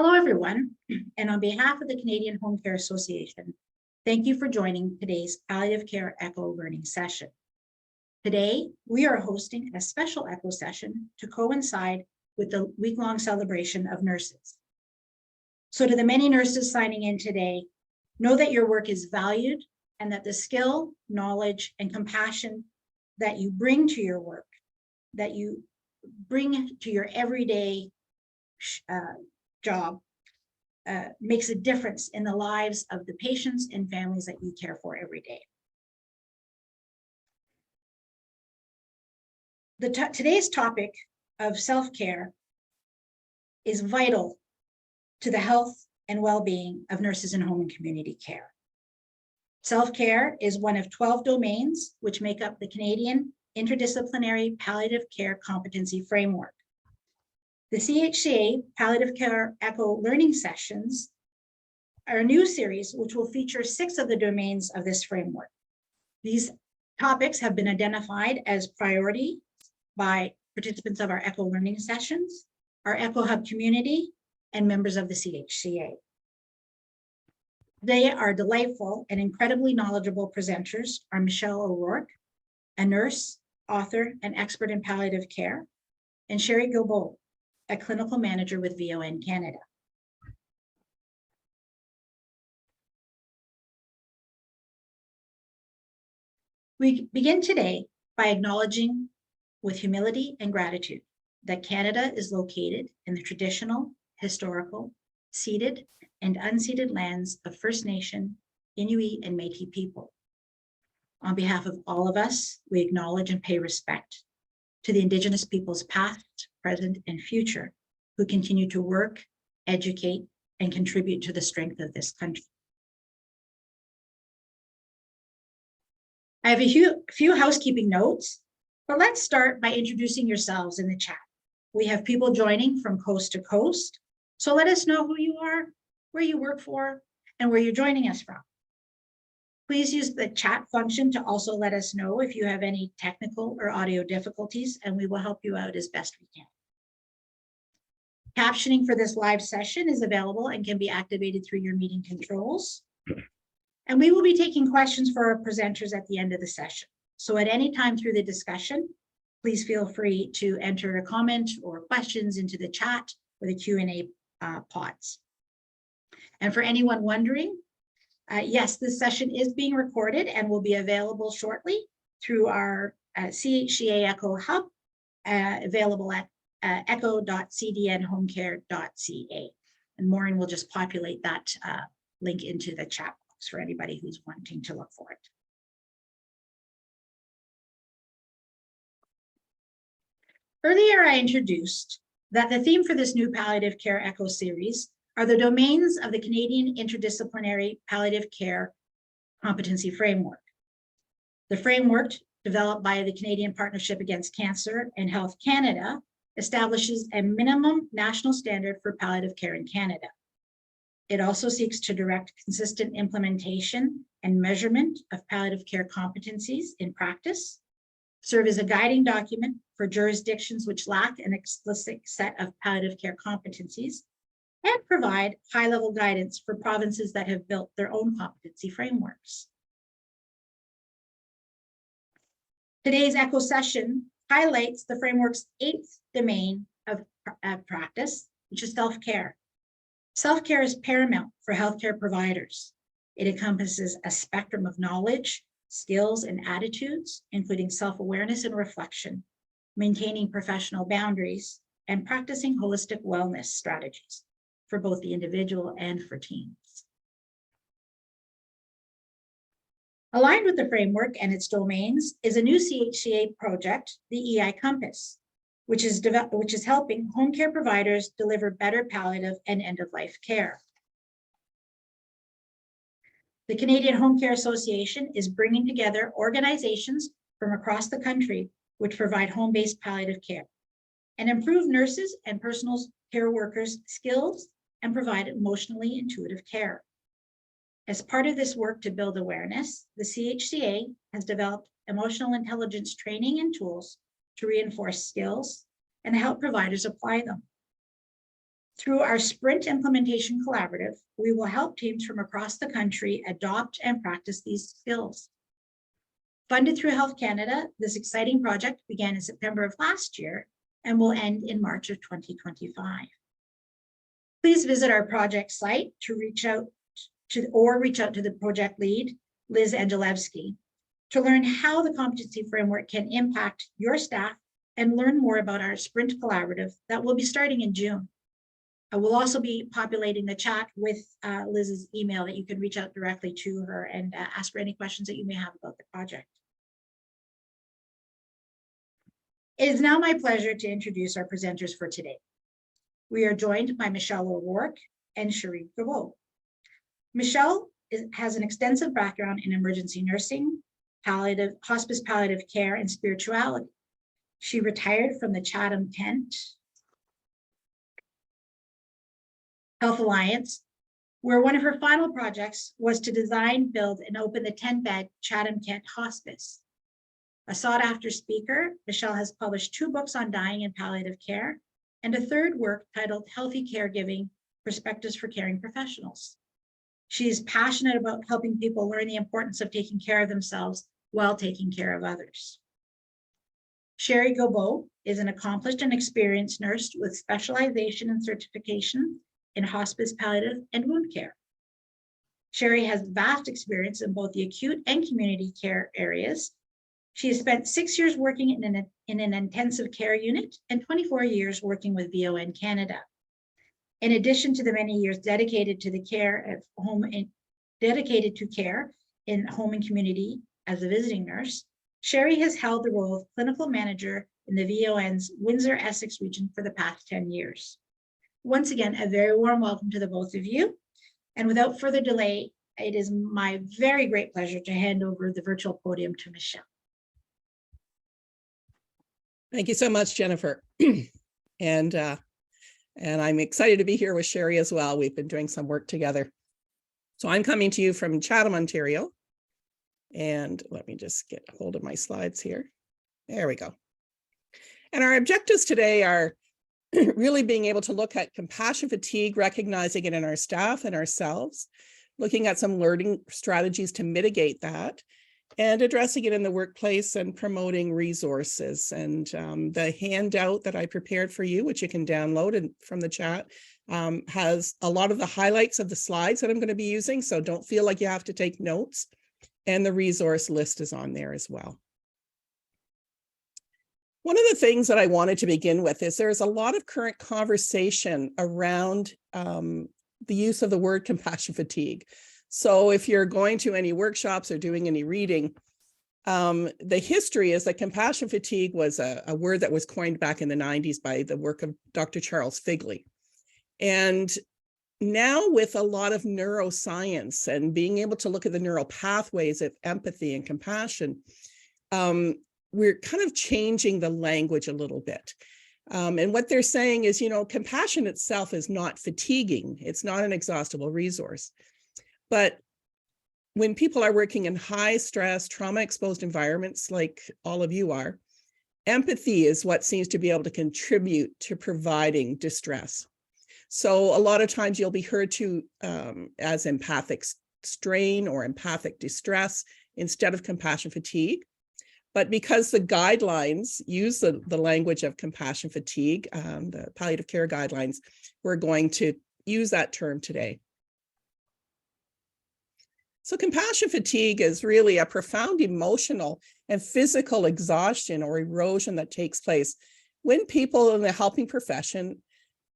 Hello, everyone, and on behalf of the Canadian Home Care Association, thank you for joining today's Palliative Care ECHO learning session. Today, we are hosting a special ECHO session to coincide with the week-long celebration of nurses. So to the many nurses signing in today, know that your work is valued and that the skill, knowledge, and compassion that you bring to your work, that you bring to your everyday job makes a difference in the lives of the patients and families that you care for every day. Today's topic of self-care is vital to the health and well-being of nurses in home and community care. Self-care is one of 12 domains which make up the Canadian Interdisciplinary Palliative Care Competency Framework. The CHCA Palliative Care ECHO learning sessions are a new series which will feature 6 of the domains of this framework. These topics have been identified as priority by participants of our ECHO learning sessions, our ECHO Hub community, and members of the CHCA. They are delightful and incredibly knowledgeable presenters are Michelle O'Rourke, a nurse, author, and expert in palliative care, and Sherry Gilboa, a clinical manager with VON Canada. We begin today by acknowledging with humility and gratitude that Canada is located in the traditional, historical, ceded, and unceded lands of First Nation, Inuit, and Métis people. On behalf of all of us, we acknowledge and pay respect to the Indigenous peoples past, present, and future who continue to work, educate, and contribute to the strength of this country. I have a few housekeeping notes, but let's start by introducing yourselves in the chat. We have people joining from coast to coast, so let us know who you are, where you work for, and where you're joining us from. Please use the chat function to also let us know if you have any technical or audio difficulties, and we will help you out as best we can. Captioning for this live session is available and can be activated through your meeting controls. And we will be taking questions for our presenters at the end of the session. So at any time through the discussion, please feel free to enter a comment or questions into the chat or the Q&A pods. And for anyone wondering, yes, this session is being recorded and will be available shortly through our CHCA ECHO Hub, available at echo.cdnhomecare.ca. And Maureen will just populate that link into the chat box for anybody who's wanting to look for it. Earlier, I introduced that the theme for this new Palliative Care ECHO series are the domains of the Canadian Interdisciplinary Palliative Care Competency Framework. The framework, developed by the Canadian Partnership Against Cancer and Health Canada, establishes a minimum national standard for palliative care in Canada. It also seeks to direct consistent implementation and measurement of palliative care competencies in practice, serve as a guiding document for jurisdictions which lack an explicit set of palliative care competencies, and provide high-level guidance for provinces that have built their own competency frameworks. Today's ECHO session highlights the framework's 8th domain of practice, which is self-care. Self-care is paramount for healthcare providers. It encompasses a spectrum of knowledge, skills, and attitudes, including self-awareness and reflection, maintaining professional boundaries, and practicing holistic wellness strategies for both the individual and for teams. Aligned with the framework and its domains is a new CHCA project, the EI Compass, which is helping home care providers deliver better palliative and end-of-life care. The Canadian Home Care Association is bringing together organizations from across the country which provide home-based palliative care and improve nurses and personal care workers' skills and provide emotionally intuitive care. As part of this work to build awareness, the CHCA has developed emotional intelligence training and tools to reinforce skills and help providers apply them. Through our Sprint Implementation Collaborative, we will help teams from across the country adopt and practice these skills. Funded through Health Canada, this exciting project began in September of last year and will end in March of 2025. Please visit our project site to reach out to the project lead, Liz Angelevsky, to learn how the competency framework can impact your staff and learn more about our Sprint Collaborative that will be starting in June. I will also be populating the chat with Liz's email that you can reach out directly to her and ask her any questions that you may have about the project. It is now my pleasure to introduce our presenters for today. We are joined by Michelle O'Rourke and Cherie Gaveau. Michelle has an extensive background in emergency nursing, hospice palliative care, and spirituality. She retired from the Chatham-Kent Health Alliance, where one of her final projects was to design, build, and open the 10-bed Chatham-Kent Hospice. A sought-after speaker, Michelle has published 2 books on dying and palliative care, and a 3rd work titled Healthy Caregiving: Perspectives for Caring Professionals. She is passionate about helping people learn the importance of taking care of themselves while taking care of others. Cherie Gaveau is an accomplished and experienced nurse with specialization and certification in hospice, palliative, and wound care. Cherie has vast experience in both the acute and community care areas. She has spent 6 years working in an intensive care unit and 24 years working with VON Canada. In addition to the many years dedicated to care in home and community as a visiting nurse, Cherie has held the role of clinical manager in the VON's Windsor-Essex region for the past 10 years. Once again, a very warm welcome to the both of you. And without further delay, it is my very great pleasure to hand over the virtual podium to Michelle. Thank you so much, Jennifer. And I'm excited to be here with Cherie as well. We've been doing some work together. So I'm coming to you from Chatham, Ontario. And let me just get hold of my slides here. There we go. And our objectives today are really being able to look at compassion fatigue, recognizing it in our staff and ourselves, looking at some learning strategies to mitigate that, and addressing it in the workplace and promoting resources. And the handout that I prepared for you, which you can download from the chat, has a lot of the highlights of the slides that I'm going to be using. So don't feel like you have to take notes. And the resource list is on there as well. One of the things that I wanted to begin with is there's a lot of current conversation around the use of the word compassion fatigue. So if you're going to any workshops or doing any reading, the history is that compassion fatigue was a word that was coined back in the 90s by the work of Dr. Charles Figley. And now with a lot of neuroscience and being able to look at the neural pathways of empathy and compassion, we're kind of changing the language a little bit. And what they're saying is, compassion itself is not fatiguing. It's not an exhaustible resource. But when people are working in high stress, trauma exposed environments like all of you are, empathy is what seems to be able to contribute to providing distress. So a lot of times you'll be heard to as empathic strain or empathic distress instead of compassion fatigue. But because the guidelines use the language of compassion fatigue, the palliative care guidelines, we're going to use that term today. So compassion fatigue is really a profound emotional and physical exhaustion or erosion that takes place when people in the helping profession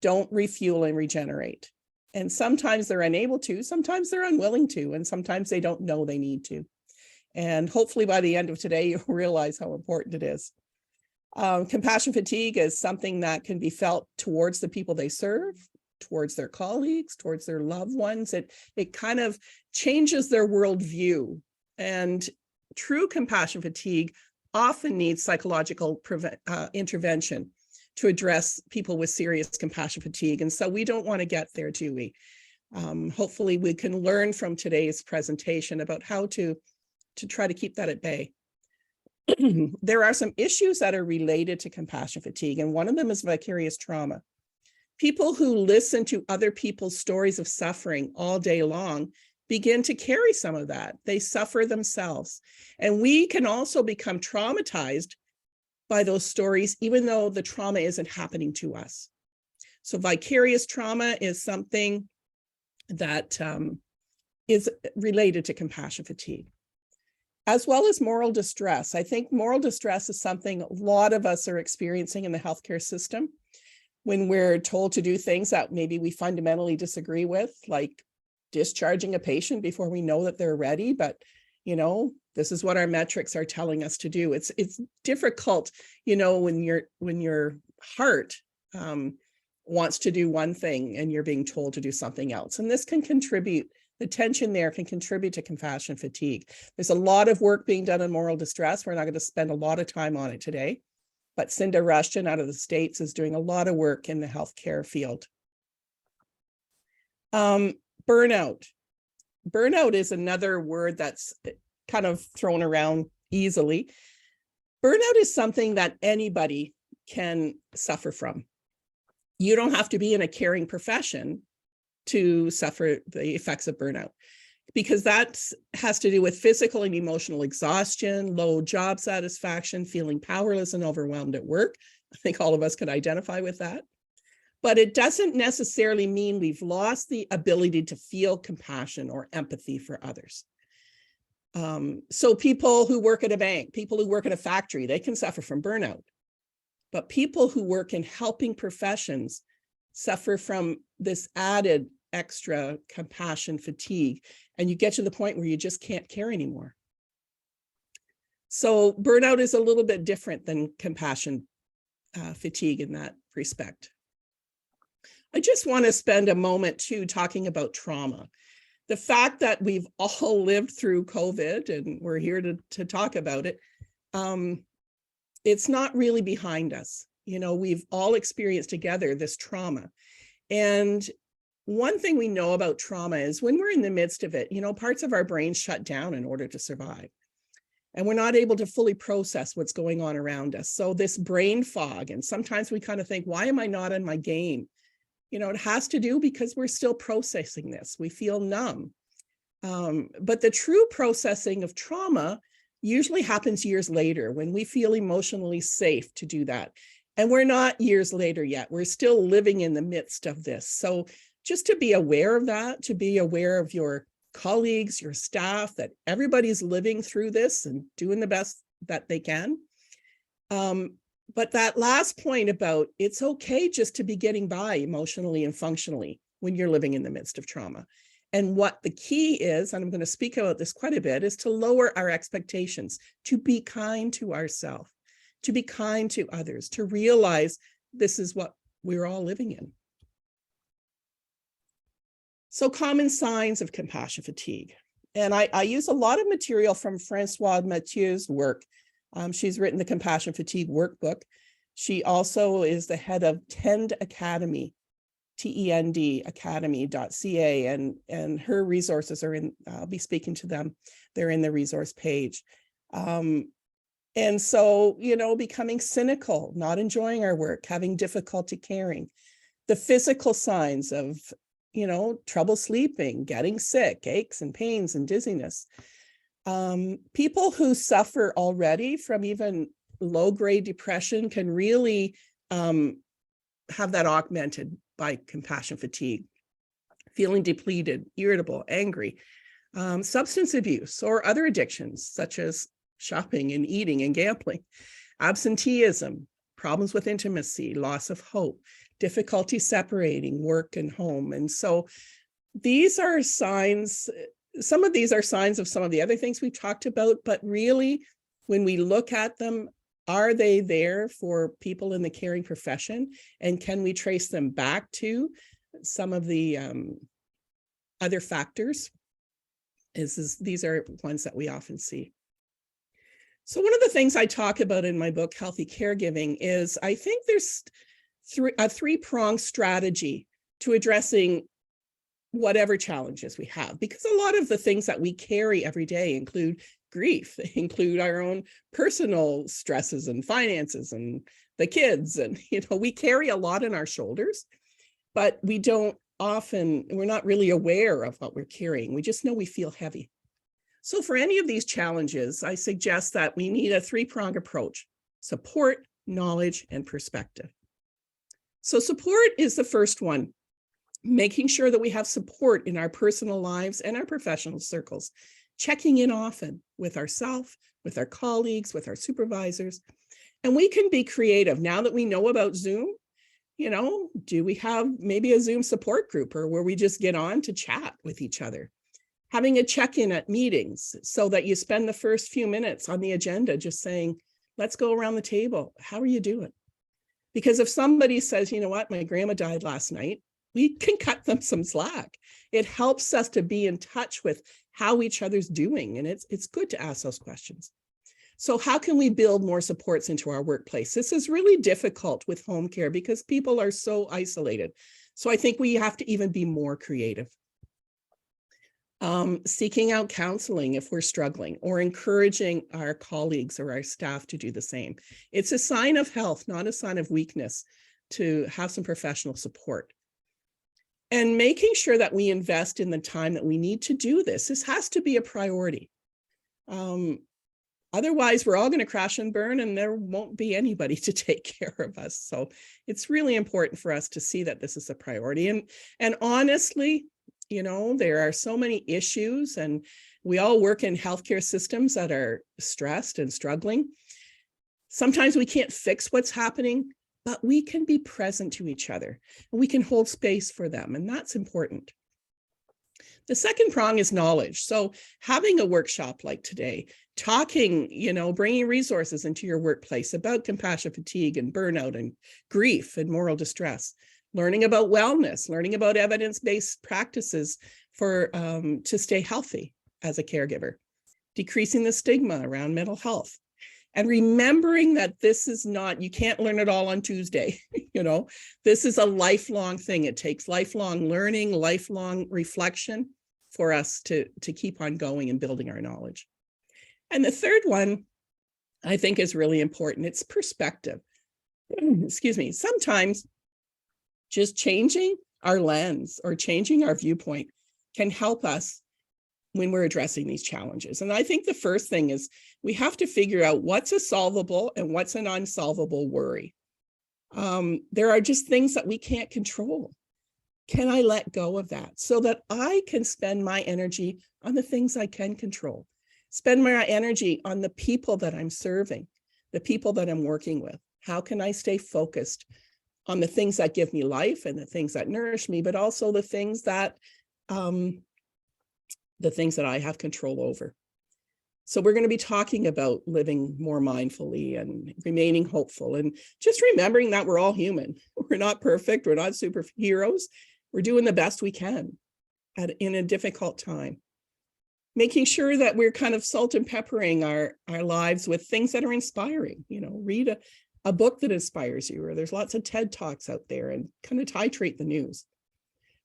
don't refuel and regenerate. And sometimes they're unable to, sometimes they're unwilling to, and sometimes they don't know they need to. And hopefully by the end of today, you'll realize how important it is. Compassion fatigue is something that can be felt towards the people they serve, towards their colleagues, towards their loved ones. It kind of changes their worldview. And true compassion fatigue often needs psychological intervention to address people with serious compassion fatigue. And so we don't want to get there, do we? Hopefully we can learn from today's presentation about how to try to keep that at bay. There are some issues that are related to compassion fatigue, and one of them is vicarious trauma. People who listen to other people's stories of suffering all day long begin to carry some of that. They suffer themselves. And we can also become traumatized by those stories, even though the trauma isn't happening to us. So vicarious trauma is something that is related to compassion fatigue, as well as moral distress. I think moral distress is something a lot of us are experiencing in the healthcare system when we're told to do things that maybe we fundamentally disagree with, like discharging a patient before we know that they're ready. But, you know, this is what our metrics are telling us to do. It's difficult, you know, when your heart wants to do one thing and you're being told to do something else. And this can contribute, the tension there can contribute to compassion fatigue. There's a lot of work being done on moral distress. We're not going to spend a lot of time on it today, but Cinda Rushton out of the States is doing a lot of work in the healthcare field. Burnout. Burnout is another word that's kind of thrown around easily. Burnout is something that anybody can suffer from. You don't have to be in a caring profession to suffer the effects of burnout, because that has to do with physical and emotional exhaustion, low job satisfaction, feeling powerless and overwhelmed at work. I think all of us can identify with that. But it doesn't necessarily mean we've lost the ability to feel compassion or empathy for others. So people who work at a bank, people who work at a factory, they can suffer from burnout. But people who work in helping professions suffer from this added extra compassion fatigue, and you get to the point where you just can't care anymore. So burnout is a little bit different than compassion fatigue in that respect. I just want to spend a moment too talking about trauma. The fact that we've all lived through COVID and we're here to talk about it, it's not really behind us. You know, we've all experienced together this trauma. And one thing we know about trauma is when we're in the midst of it, you know, parts of our brain shut down in order to survive. And we're not able to fully process what's going on around us. So this brain fog, and sometimes we kind of think, why am I not on my game? You know, it has to do because we're still processing this. We feel numb. But the true processing of trauma usually happens years later when we feel emotionally safe to do that. And we're not years later yet. We're still living in the midst of this. So just to be aware of that, to be aware of your colleagues, your staff, that everybody's living through this and doing the best that they can. But that last point about it's okay just to be getting by emotionally and functionally when you're living in the midst of trauma. And what the key is, and I'm going to speak about this quite a bit, is to lower our expectations, to be kind to ourselves, to be kind to others, to realize this is what we're all living in. So common signs of compassion fatigue. And I use a lot of material from Françoise Mathieu's work. She's written the Compassion Fatigue Workbook. She also is the head of TEND Academy, TEND Academy.ca, and her resources are in, I'll be speaking to them. They're in the resource page. And so, you know, becoming cynical, not enjoying our work, having difficulty caring, the physical signs of, you know, trouble sleeping, getting sick, aches and pains and dizziness. People who suffer already from even low-grade depression can really have that augmented by compassion fatigue, feeling depleted, irritable, angry, substance abuse or other addictions such as shopping and eating and gambling, absenteeism, problems with intimacy, loss of hope, difficulty separating work and home. And so these are signs, some of these are signs of some of the other things we talked about, but really when we look at them, are they there for people in the caring profession? And can we trace them back to some of the other factors? These are ones that we often see. So one of the things I talk about in my book, Healthy Caregiving, is I think there's a three-pronged strategy to addressing whatever challenges we have, because a lot of the things that we carry every day include grief, they include our own personal stresses and finances and the kids, and you know, we carry a lot on our shoulders. but we're not really aware of what we're carrying. We just know we feel heavy. So for any of these challenges, I suggest that we need a three-pronged approach: support, knowledge, and perspective. So support is the first one, making sure that we have support in our personal lives and our professional circles, checking in often with ourselves, with our colleagues, with our supervisors. And we can be creative. Now that we know about Zoom, do we have maybe a Zoom support group, or where we just get on to chat with each other? Having a check-in at meetings so that you spend the first few minutes on the agenda just saying, let's go around the table. How are you doing? Because if somebody says, you know what, my grandma died last night, we can cut them some slack. It helps us to be in touch with how each other's doing. And it's good to ask those questions. So how can we build more supports into our workplace? This is really difficult with home care because people are so isolated. So I think we have to even be more creative. Seeking out counseling if we're struggling, or encouraging our colleagues or our staff to do the same. It's a sign of health, not a sign of weakness, to have some professional support. And making sure that we invest in the time that we need to do this. This has to be a priority. Otherwise, we're all going to crash and burn, and there won't be anybody to take care of us. So it's really important for us to see that this is a priority. And honestly, there are so many issues, and we all work in healthcare systems that are stressed and struggling. Sometimes we can't fix what's happening, but we can be present to each other, and we can hold space for them, and that's important. The second prong is knowledge. So having a workshop like today, talking, bringing resources into your workplace about compassion fatigue and burnout and grief and moral distress, learning about wellness, learning about evidence-based practices to stay healthy as a caregiver, decreasing the stigma around mental health, and remembering that this is not, you can't learn it all on Tuesday. This is a lifelong thing. It takes lifelong learning, lifelong reflection for us to keep on going and building our knowledge. And the third one, I think, is really important. It's perspective. Excuse me. Sometimes just changing our lens or changing our viewpoint can help us when we're addressing these challenges. And I think the first thing is we have to figure out what's a solvable and what's an unsolvable worry. There are just things that we can't control. Can I let go of that so that I can spend my energy on the things I can control? Spend my energy on the people that I'm serving, the people that I'm working with. How can I stay focused on the things that give me life and the things that nourish me, but also the things that I have control over? So we're going to be talking about living more mindfully and remaining hopeful, and just remembering that we're all human. We're not perfect. We're not superheroes. We're doing the best we can in a difficult time. Making sure that we're kind of salt and peppering our lives with things that are inspiring. Read a book that inspires you, or there's lots of TED Talks out there, and kind of titrate the news.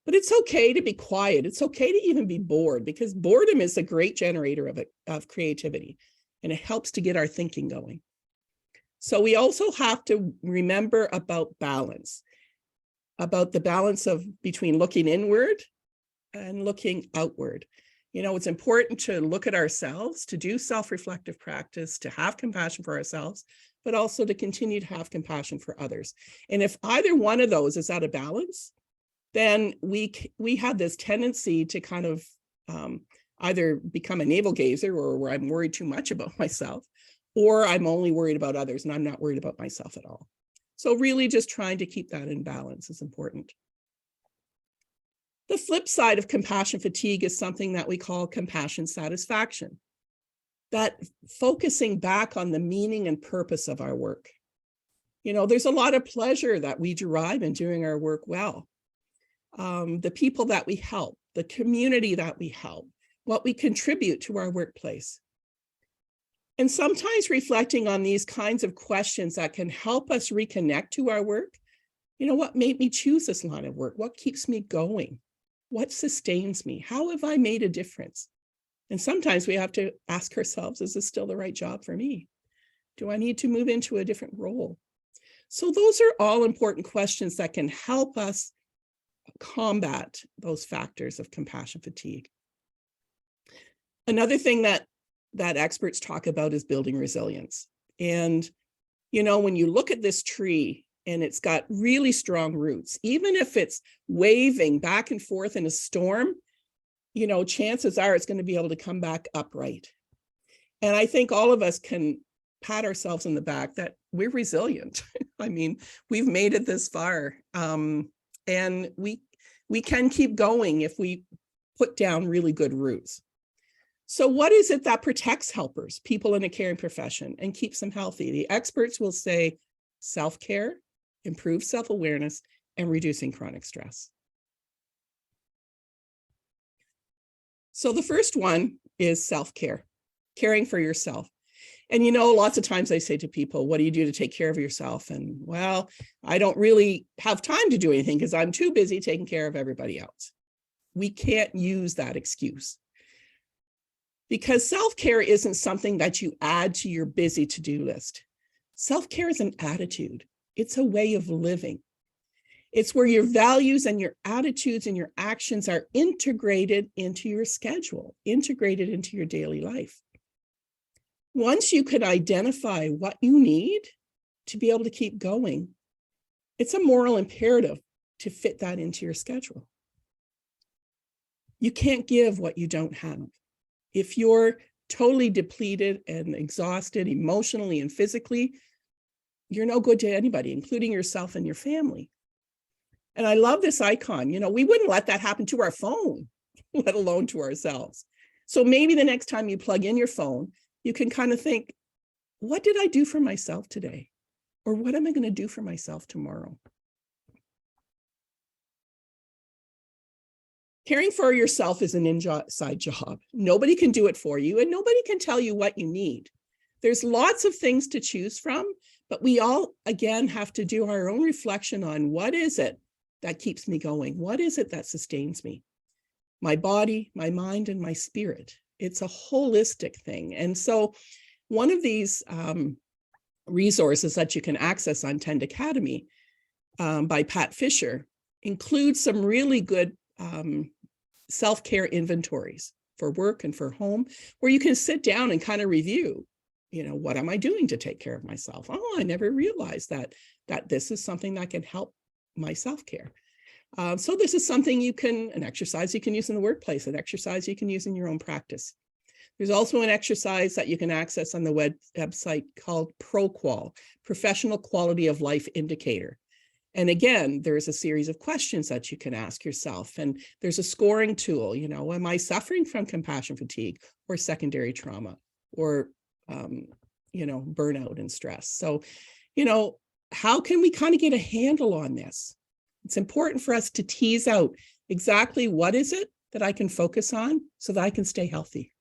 But it's okay to be quiet. It's okay to even be bored, because boredom is a great generator of creativity, and it helps to get our thinking going. So we also have to remember about balance, about the balance between looking inward and looking outward. It's important to look at ourselves, to do self-reflective practice, to have compassion for ourselves, but also to continue to have compassion for others. And if either one of those is out of balance, then we have this tendency to kind of either become a navel gazer, or where I'm worried too much about myself, or I'm only worried about others and I'm not worried about myself at all. So really just trying to keep that in balance is important. The flip side of compassion fatigue is something that we call compassion satisfaction. That focusing back on the meaning and purpose of our work. There's a lot of pleasure that we derive in doing our work well. The people that we help, the community that we help, what we contribute to our workplace. And sometimes reflecting on these kinds of questions that can help us reconnect to our work. What made me choose this line of work? What keeps me going? What sustains me? How have I made a difference? And sometimes we have to ask ourselves, is this still the right job for me? Do I need to move into a different role? So those are all important questions that can help us combat those factors of compassion fatigue. Another thing that experts talk about is building resilience. And, you know, when you look at this tree and it's got really strong roots, even if it's waving back and forth in a storm, you know, chances are it's going to be able to come back upright. And I think all of us can pat ourselves in the back that we're resilient. I mean, we've made it this far. And we can keep going if we put down really good roots. So what is it that protects helpers, people in a caring profession, and keeps them healthy? The experts will say self-care, improved self-awareness, and reducing chronic stress. So the first one is self-care, caring for yourself. And, you know, lots of times I say to people, what do you do to take care of yourself? And, well, I don't really have time to do anything because I'm too busy taking care of everybody else. We can't use that excuse. Because self-care isn't something that you add to your busy to-do list. Self-care is an attitude. It's a way of living. It's where your values and your attitudes and your actions are integrated into your schedule, integrated into your daily life. Once you can identify what you need to be able to keep going, it's a moral imperative to fit that into your schedule. You can't give what you don't have. If you're totally depleted and exhausted emotionally and physically, you're no good to anybody, including yourself and your family. And I love this icon. You know, we wouldn't let that happen to our phone, let alone to ourselves. So maybe the next time you plug in your phone, you can kind of think, what did I do for myself today? Or what am I going to do for myself tomorrow? Caring for yourself is an inside job. Nobody can do it for you, and nobody can tell you what you need. There's lots of things to choose from, but we all, again, have to do our own reflection on what is it that keeps me going? What is it that sustains me? My body, my mind, and my spirit. It's a holistic thing. And so one of these resources that you can access on Tend Academy by Pat Fisher includes some really good self-care inventories for work and for home, where you can sit down and kind of review, you know, what am I doing to take care of myself? Oh, I never realized that this is something that can help my self-care. So this is something an exercise you can use in the workplace, an exercise you can use in your own practice. There's also an exercise that you can access on the website called ProQual, Professional Quality of Life Indicator. And again, there's a series of questions that you can ask yourself. And there's a scoring tool, you know, am I suffering from compassion fatigue or secondary trauma or, you know, burnout and stress? So, you know, how can we kind of get a handle on this? It's important for us to tease out exactly what is it that I can focus on so that I can stay healthy.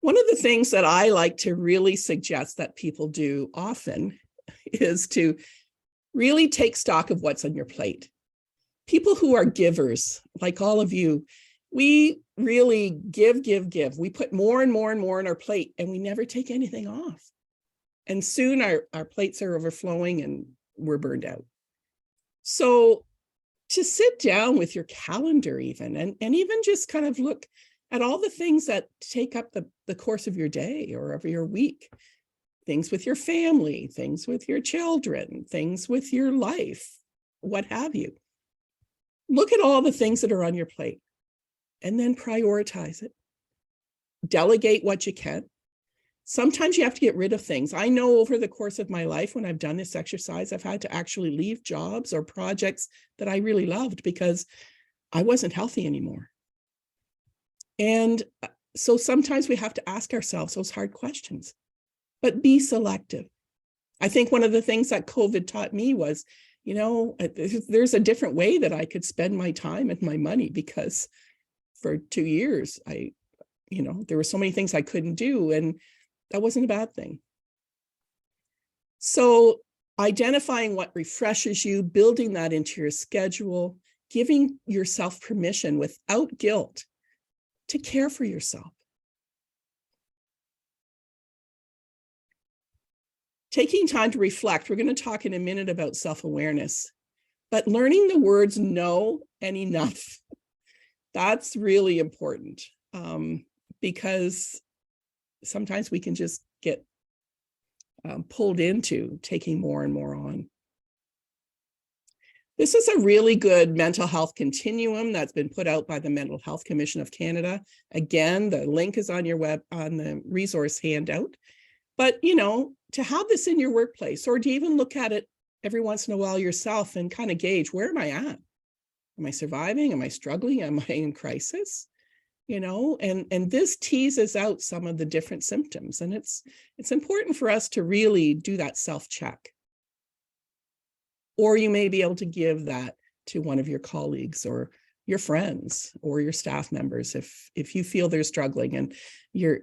One of the things that I like to really suggest that people do often is to really take stock of what's on your plate. People who are givers, like all of you, we really give. We put more and more and more on our plate, and we never take anything off. And soon our plates are overflowing and we're burned out. So to sit down with your calendar even, and even just kind of look at all the things that take up the course of your day or of your week, things with your family, things with your children, things with your life, what have you. Look at all the things that are on your plate and then prioritize it. Delegate what you can. Sometimes you have to get rid of things. I know over the course of my life, when I've done this exercise, I've had to actually leave jobs or projects that I really loved because I wasn't healthy anymore. And so sometimes we have to ask ourselves those hard questions, but be selective. I think one of the things that COVID taught me was, you know, there's a different way that I could spend my time and my money, because for 2 years, there were so many things I couldn't do, and that wasn't a bad thing. So identifying what refreshes you, building that into your schedule, giving yourself permission without guilt to care for yourself. taking time to reflect. We're going to talk in a minute about self-awareness, but learning the words no and enough, that's really important, because sometimes we can just get pulled into taking more and more on. This is a really good mental health continuum that's been put out by the Mental Health Commission of Canada. Again, the link is on your on the resource handout. But, you know, to have this in your workplace, or to even look at it every once in a while yourself and kind of gauge, where am I at? Am I surviving? Am I struggling? Am I in crisis? You know, and this teases out some of the different symptoms. And it's important for us to really do that self-check. Or you may be able to give that to one of your colleagues or your friends or your staff members if you feel they're struggling and you're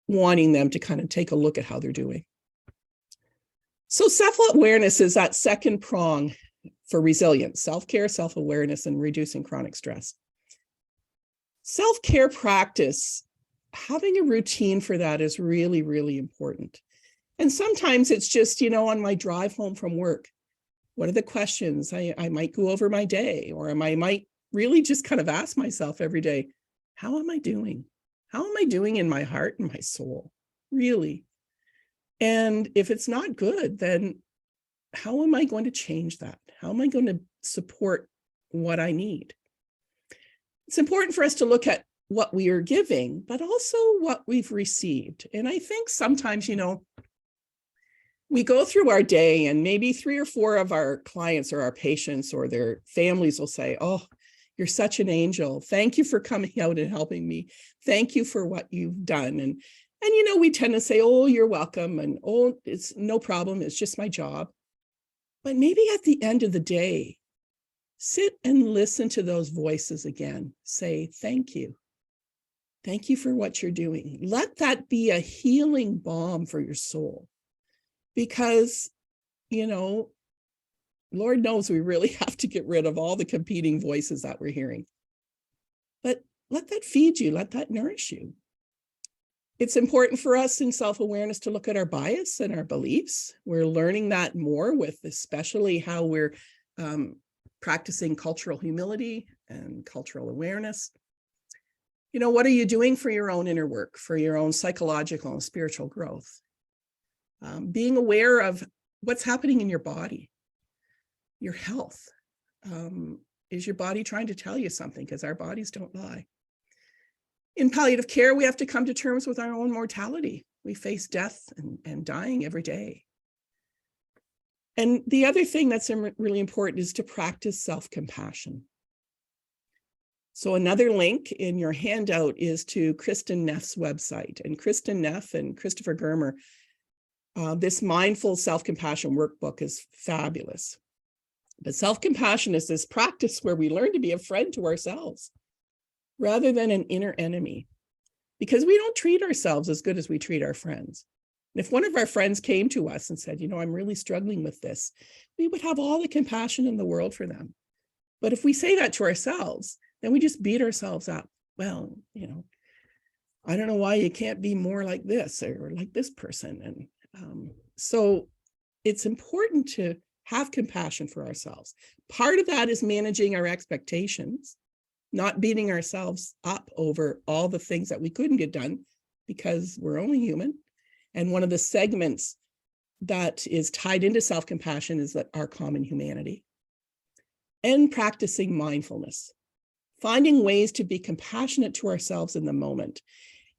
wanting them to kind of take a look at how they're doing. So self-awareness is that second prong for resilience: self-care, self-awareness, and reducing chronic stress. Self-care practice, having a routine for that is really, really important. And sometimes it's just, you know, on my drive home from work, what are the questions I might go over my day, or I might really just kind of ask myself every day, how am I doing? How am I doing in my heart and my soul? Really? And if it's not good, then how am I going to change that? How am I going to support what I need? It's important for us to look at what we are giving, but also what we've received. And I think sometimes, you know, we go through our day and maybe 3 or 4 of our clients or our patients or their families will say, oh, you're such an angel. Thank you for coming out and helping me. Thank you for what you've done. And you know, we tend to say, oh, you're welcome. And oh, it's no problem. It's just my job. But maybe at the end of the day, sit and listen to those voices again. Say, thank you. Thank you for what you're doing. Let that be a healing balm for your soul. Because, you know, Lord knows we really have to get rid of all the competing voices that we're hearing. But let that feed you, let that nourish you. It's important for us in self-awareness to look at our bias and our beliefs. We're learning that more with especially how we're practicing cultural humility and cultural awareness. You know, what are you doing for your own inner work, for your own psychological and spiritual growth? Being aware of what's happening in your body, your health. Is your body trying to tell you something? Because our bodies don't lie. In palliative care, we have to come to terms with our own mortality. We face death and dying every day. And the other thing that's really important is to practice self-compassion. So another link in your handout is to Kristin Neff's website. And Kristin Neff and Christopher Germer, this mindful self-compassion workbook is fabulous. But self-compassion is this practice where we learn to be a friend to ourselves rather than an inner enemy, because we don't treat ourselves as good as we treat our friends. And if one of our friends came to us and said, you know, I'm really struggling with this, we would have all the compassion in the world for them. But if we say that to ourselves, then we just beat ourselves up. Well, you know, I don't know why you can't be more like this or like this person. And so it's important to have compassion for ourselves. Part of that is managing our expectations, not beating ourselves up over all the things that we couldn't get done because we're only human. And one of the segments that is tied into self-compassion is that our common humanity. And practicing mindfulness, finding ways to be compassionate to ourselves in the moment.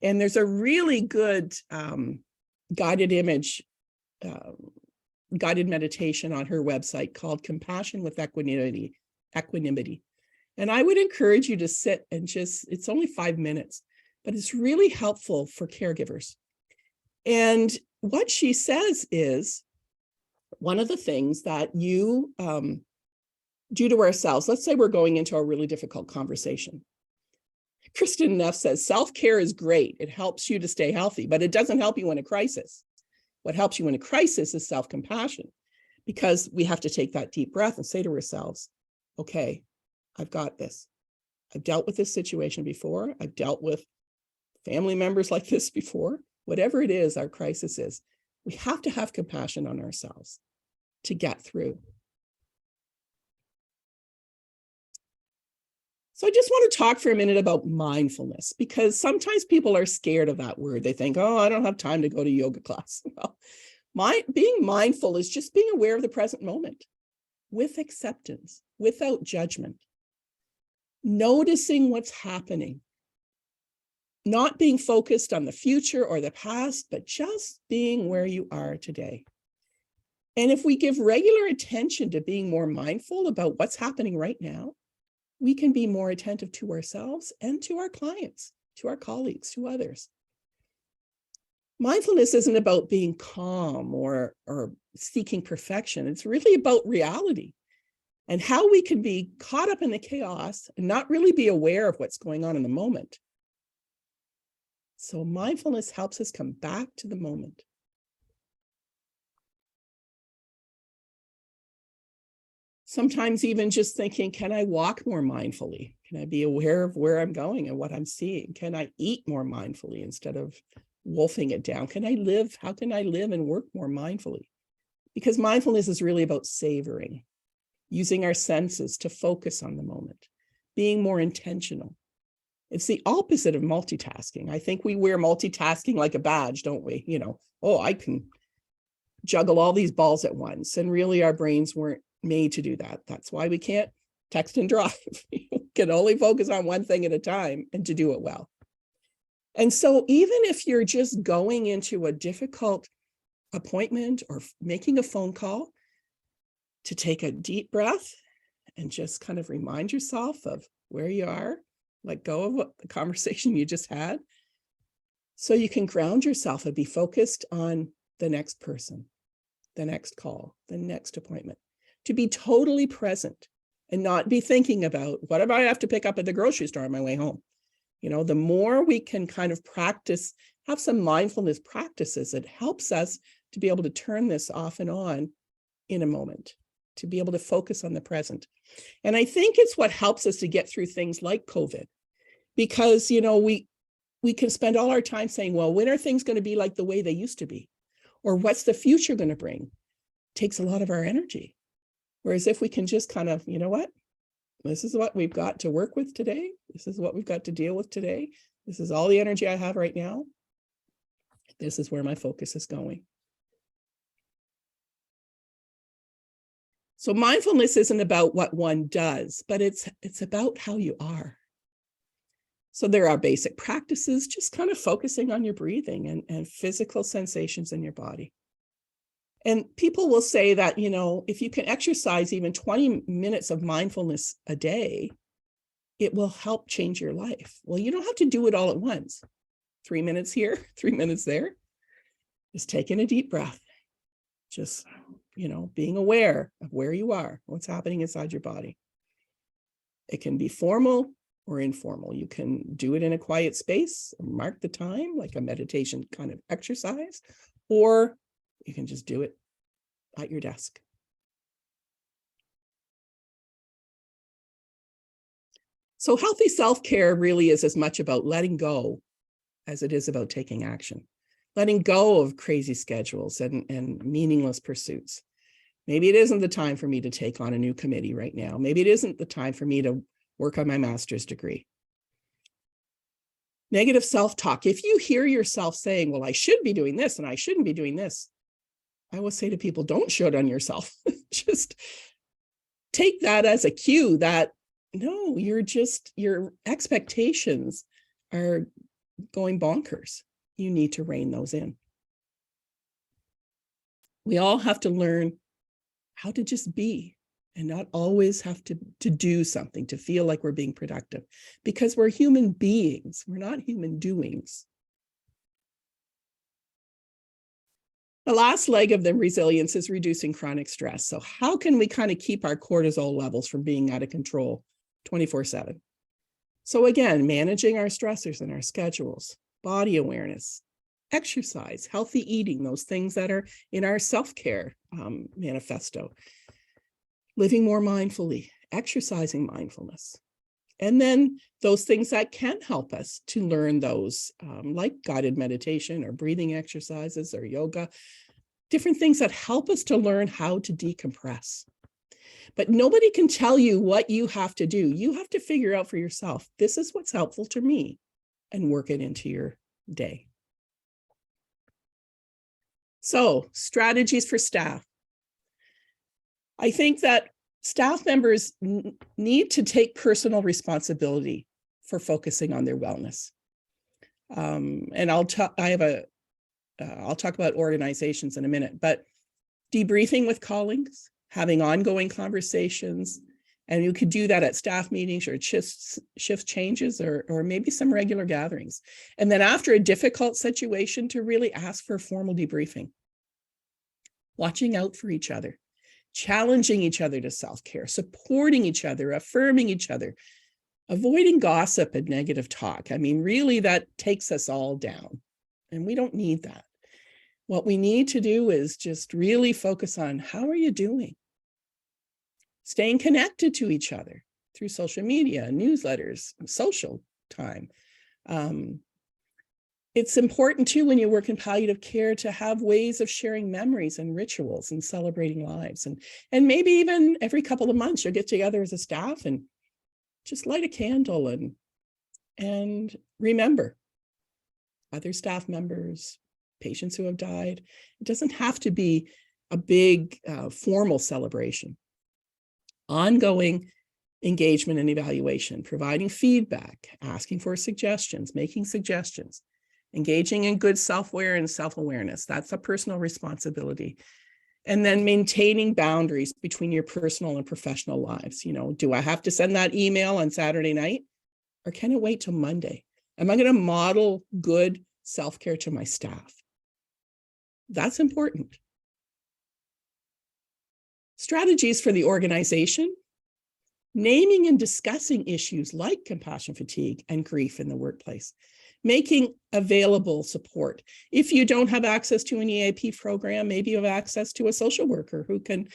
And there's a really good guided meditation on her website called Compassion with Equanimity. And I would encourage you to sit and it's only 5 minutes, but it's really helpful for caregivers. And what she says is one of the things that you do to ourselves, let's say we're going into a really difficult conversation. Kristin Neff says, self-care is great. It helps you to stay healthy, but it doesn't help you in a crisis. What helps you in a crisis is self-compassion, because we have to take that deep breath and say to ourselves, okay, I've got this. I've dealt with this situation before. I've dealt with family members like this before. Whatever it is, our crisis is, We have to have compassion on ourselves to get through. So I just want to talk for a minute about mindfulness, because sometimes people are scared of that word. They think, oh, I don't have time to go to yoga class. Well, being mindful is just being aware of the present moment with acceptance, without judgment, noticing what's happening, not being focused on the future or the past, but just being where you are today. And if we give regular attention to being more mindful about what's happening right now, we can be more attentive to ourselves and to our clients, to our colleagues, to others. Mindfulness isn't about being calm or seeking perfection. It's really about reality and how we can be caught up in the chaos and not really be aware of what's going on in the moment. So mindfulness helps us come back to the moment. Sometimes even just thinking, can I walk more mindfully? Can I be aware of where I'm going and what I'm seeing? Can I eat more mindfully instead of wolfing it down? Can I live? How can I live and work more mindfully? Because mindfulness is really about savoring, using our senses to focus on the moment, being more intentional. It's the opposite of multitasking. I think we wear multitasking like a badge, don't we? You know, oh, I can juggle all these balls at once. And really our brains weren't made to do that. That's why we can't text and drive. We can only focus on one thing at a time and to do it well. And so even if you're just going into a difficult appointment or making a phone call, to take a deep breath and just kind of remind yourself of where you are, let go of what the conversation you just had, so you can ground yourself and be focused on the next person, the next call, the next appointment, to be totally present and not be thinking about what do I have to pick up at the grocery store on my way home. You know, the more we can kind of practice, have some mindfulness practices, it helps us to be able to turn this off and on in a moment, to be able to focus on the present. And I think it's what helps us to get through things like COVID, because, you know, we can spend all our time saying, well, when are things going to be like the way they used to be? Or what's the future going to bring? It takes a lot of our energy. Whereas if we can just kind of, you know what, this is what we've got to work with today. This is what we've got to deal with today. This is all the energy I have right now. This is where my focus is going. So mindfulness isn't about what one does, but it's about how you are. So there are basic practices, just kind of focusing on your breathing and physical sensations in your body. And people will say that, you know, if you can exercise even 20 minutes of mindfulness a day, it will help change your life. Well, you don't have to do it all at once. 3 minutes here, 3 minutes there. Just taking a deep breath. Just, you know, being aware of where you are, what's happening inside your body. It can be formal or informal. You can do it in a quiet space, mark the time, like a meditation kind of exercise, or you can just do it at your desk. So healthy self-care really is as much about letting go as it is about taking action. Letting go of crazy schedules and meaningless pursuits. Maybe it isn't the time for me to take on a new committee right now. Maybe it isn't the time for me to work on my master's degree. Negative self-talk. If you hear yourself saying, well, I should be doing this and I shouldn't be doing this, I will say to people, don't shoot on yourself. Just take that as a cue that, no, your expectations are going bonkers. You need to rein those in. We all have to learn how to just be and not always have to do something to feel like we're being productive, because we're human beings. We're not human doings. The last leg of the resilience is reducing chronic stress. So how can we kind of keep our cortisol levels from being out of control 24/7? So again, managing our stressors and our schedules, body awareness, exercise, healthy eating, those things that are in our self-care manifesto, living more mindfully, exercising mindfulness. And then those things that can help us to learn those, like guided meditation or breathing exercises or yoga, different things that help us to learn how to decompress. But nobody can tell you what you have to do. You have to figure out for yourself, this is what's helpful to me, and work it into your day. So, strategies for staff. I think that staff members need to take personal responsibility for focusing on their wellness. And I'll talk about organizations in a minute, but debriefing with colleagues, having ongoing conversations, and you could do that at staff meetings or shift changes or maybe some regular gatherings. And then after a difficult situation, to really ask for a formal debriefing. Watching out for each other, challenging each other to self-care, supporting each other, affirming each other, avoiding gossip and negative talk. I mean, really, that takes us all down, and we don't need that. What we need to do is just really focus on, how are you doing? Staying connected to each other through social media, newsletters, social time. It's important too, when you work in palliative care, to have ways of sharing memories and rituals and celebrating lives. And maybe even every couple of months, you'll get together as a staff and just light a candle and remember other staff members, patients who have died. It doesn't have to be a big formal celebration. Ongoing engagement and evaluation, providing feedback, asking for suggestions, making suggestions, engaging in good self-aware and self-awareness. That's a personal responsibility. And then maintaining boundaries between your personal and professional lives. You know, do I have to send that email on Saturday night, or can it wait till Monday? Am I going to model good self-care to my staff? That's important. Strategies for the organization: naming and discussing issues like compassion fatigue and grief in the workplace, making available support. If you don't have access to an EAP program, maybe you have access to a social worker who can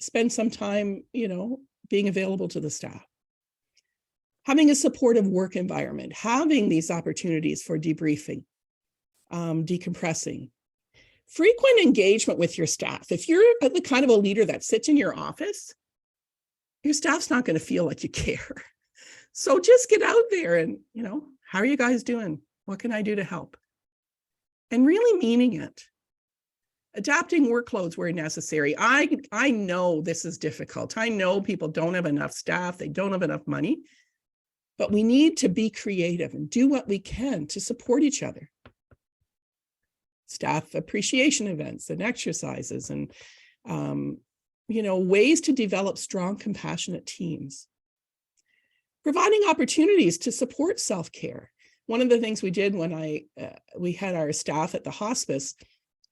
spend some time, being available to the staff. Having a supportive work environment, having these opportunities for debriefing, decompressing. Frequent engagement with your staff. If you're the kind of a leader that sits in your office, your staff's not going to feel like you care. So just get out there and, how are you guys doing? What can I do to help? And really meaning it. Adapting workloads where necessary. I know this is difficult. I know people don't have enough staff. They don't have enough money. But we need to be creative and do what we can to support each other. Staff appreciation events and exercises and, ways to develop strong, compassionate teams. Providing opportunities to support self-care. One of the things we did when we had our staff at the hospice,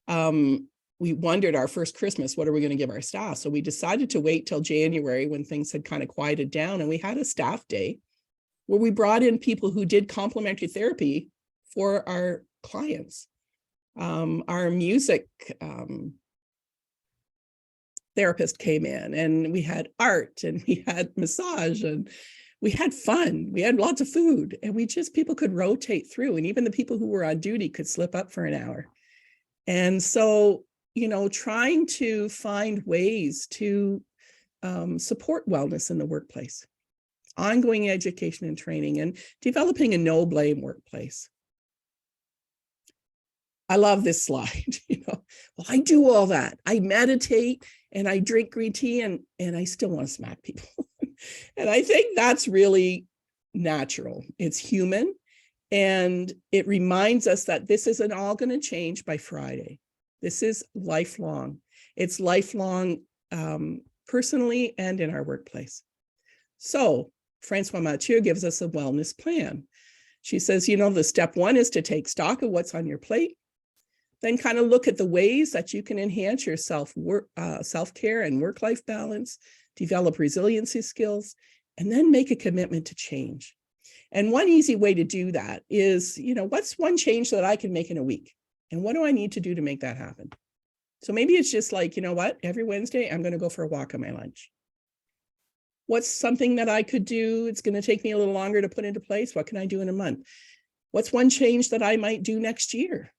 we wondered our first Christmas, what are we going to give our staff? So we decided to wait till January when things had kind of quieted down, and we had a staff day where we brought in people who did complementary therapy for our clients. Our music therapist came in, and we had art, and we had massage, and we had fun. We had lots of food, and people could rotate through, and even the people who were on duty could slip up for an hour. And so, trying to find ways to support wellness in the workplace, ongoing education and training, and developing a no blame workplace. I love this slide. Well, I do all that. I meditate and I drink green tea, and I still want to smack people. And I think that's really natural. It's human. And it reminds us that this isn't all going to change by Friday. This is lifelong. It's lifelong personally and in our workplace. So Francois Mathieu gives us a wellness plan. She says, the step one is to take stock of what's on your plate. Then kind of look at the ways that you can enhance your self-care and work-life balance, develop resiliency skills, and then make a commitment to change. And one easy way to do that is, what's one change that I can make in a week? And what do I need to do to make that happen? So maybe it's just like, every Wednesday, I'm going to go for a walk on my lunch. What's something that I could do? It's going to take me a little longer to put into place. What can I do in a month? What's one change that I might do next year?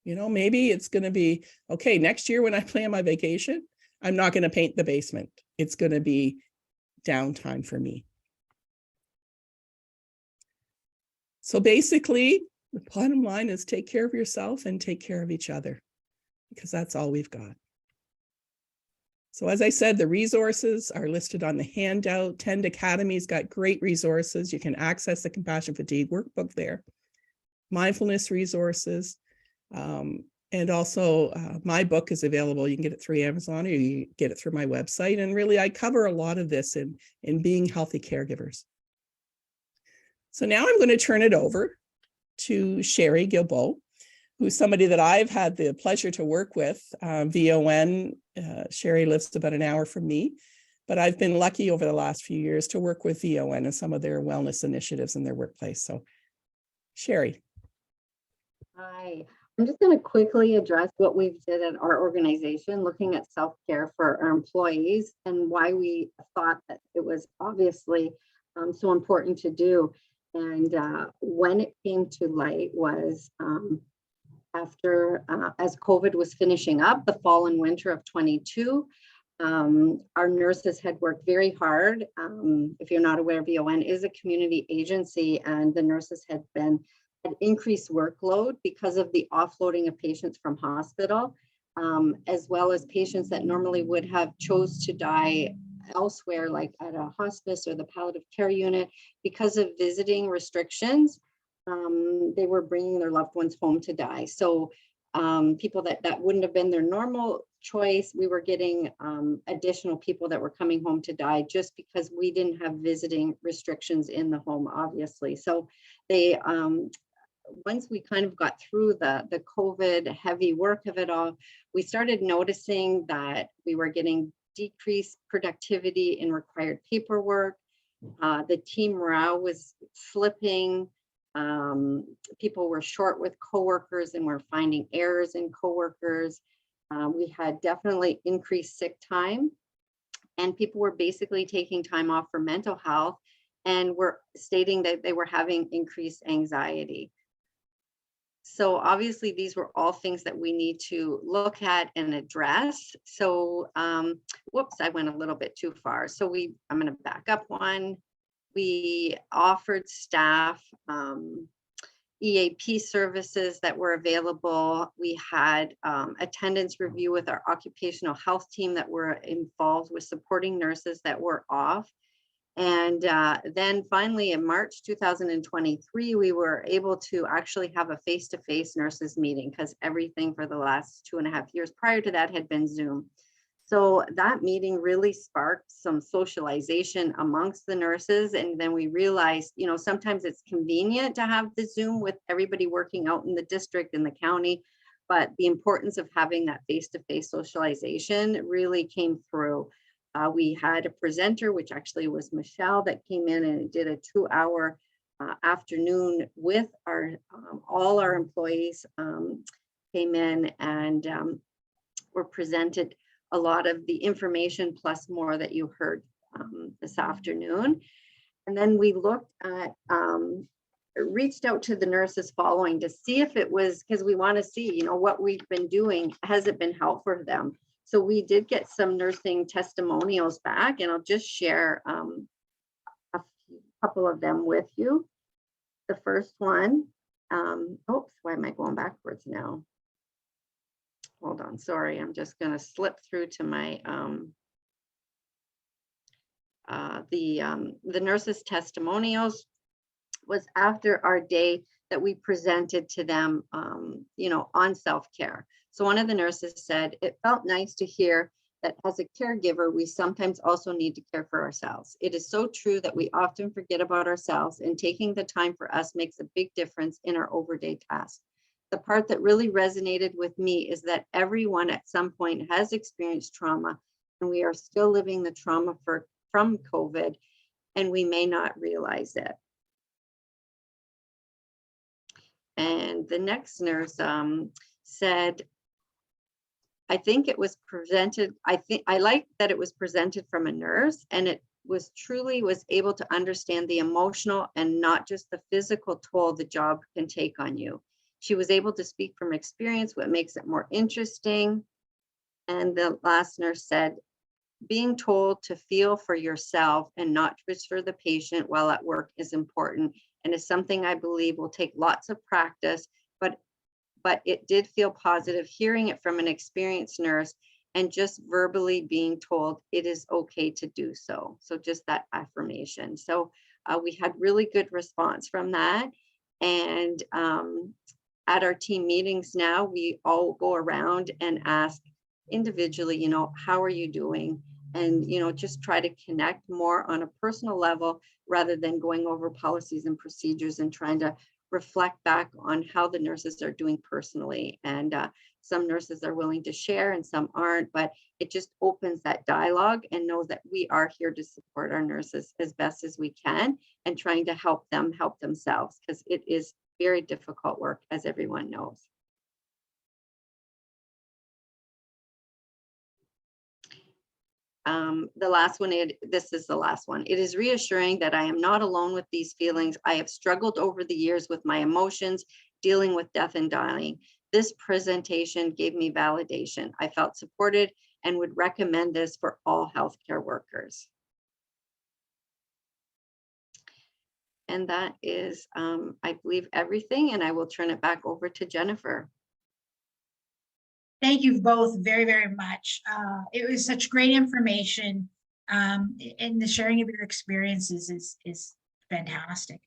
You know, maybe it's going to be, okay, next year when I plan my vacation, I'm not going to paint the basement. It's going to be downtime for me. So basically, the bottom line is take care of yourself and take care of each other, because that's all we've got. So as I said, the resources are listed on the handout. Tend Academy's got great resources. You can access the compassion fatigue workbook there. Mindfulness resources. And also my book is available. You can get it through Amazon, or you get it through my website. And really, I cover a lot of this in being healthy caregivers. So now I'm going to turn it over to Sherry Guilbeault, who's somebody that I've had the pleasure to work with. VON, Sherry lives about an hour from me, but I've been lucky over the last few years to work with VON and some of their wellness initiatives in their workplace. So Sherry. Hi, I'm just going to quickly address what we've did at our organization, looking at self-care for our employees and why we thought that it was obviously so important to do. And when it came to light was after, as COVID was finishing up, the fall and winter of 22, our nurses had worked very hard. If you're not aware, VON is a community agency, and the nurses had increased workload because of the offloading of patients from hospital, as well as patients that normally would have chose to die elsewhere, like at a hospice or the palliative care unit. Because of visiting restrictions, they were bringing their loved ones home to die. So people that wouldn't have been their normal choice, we were getting additional people that were coming home to die just because we didn't have visiting restrictions in the home, obviously. So they once we kind of got through the COVID heavy work of it all, we started noticing that we were getting decreased productivity in required paperwork. The team morale was slipping. People were short with coworkers and were finding errors in coworkers. We had definitely increased sick time, and people were basically taking time off for mental health and were stating that they were having increased anxiety. So obviously these were all things that we need to look at and address. So, whoops, I went a little bit too far. So I'm going to back up one. We offered staff EAP services that were available. We had attendance review with our occupational health team that were involved with supporting nurses that were off. And then finally in March 2023, we were able to actually have a face-to-face nurses meeting, because everything for the last 2.5 years prior to that had been Zoom. So that meeting really sparked some socialization amongst the nurses. And then we realized, you know, sometimes it's convenient to have the Zoom with everybody working out in the district and the county, but the importance of having that face-to-face socialization really came through. We had a presenter, which actually was Michelle, that came in and did a 2-hour afternoon with our all our employees came in and were presented a lot of the information plus more that you heard this afternoon. And then we looked at, reached out to the nurses following to see if it was, because we want to see, you know, what we've been doing, has it been helpful for them? So we did get some nursing testimonials back, and I'll just share a couple of them with you. The first one, oops, why am I going backwards now? Hold on, sorry, I'm just going to slip through to my, the nurses' testimonials was after our day that we presented to them, you know, on self-care. So one of the nurses said, it felt nice to hear that as a caregiver, we sometimes also need to care for ourselves. It is so true that we often forget about ourselves, and taking the time for us makes a big difference in our overday tasks. The part that really resonated with me is that everyone at some point has experienced trauma, and we are still living the trauma from COVID, and we may not realize it. And the next nurse said, I think it was presented, I like that it was presented from a nurse, and it was able to understand the emotional and not just the physical toll the job can take on you. She was able to speak from experience, what makes it more interesting. And the last nurse said, being told to feel for yourself and not just for the patient while at work is important and is something I believe will take lots of practice, but it did feel positive hearing it from an experienced nurse and just verbally being told it is okay to do so. So just that affirmation. So we had really good response from that. And at our team meetings now, we all go around and ask individually, you know, how are you doing? And, you know, just try to connect more on a personal level rather than going over policies and procedures and trying to reflect back on how the nurses are doing personally. And some nurses are willing to share and some aren't, but it just opens that dialogue and know that we are here to support our nurses as best as we can and trying to help them help themselves, because it is very difficult work, as everyone knows. The last one, this is the last one. It is reassuring that I am not alone with these feelings. I have struggled over the years with my emotions, dealing with death and dying. This presentation gave me validation. I felt supported and would recommend this for all healthcare workers. And that is, I believe, everything, and I will turn it back over to Jennifer. Thank you both very, very much. It was such great information, and the sharing of your experiences is fantastic.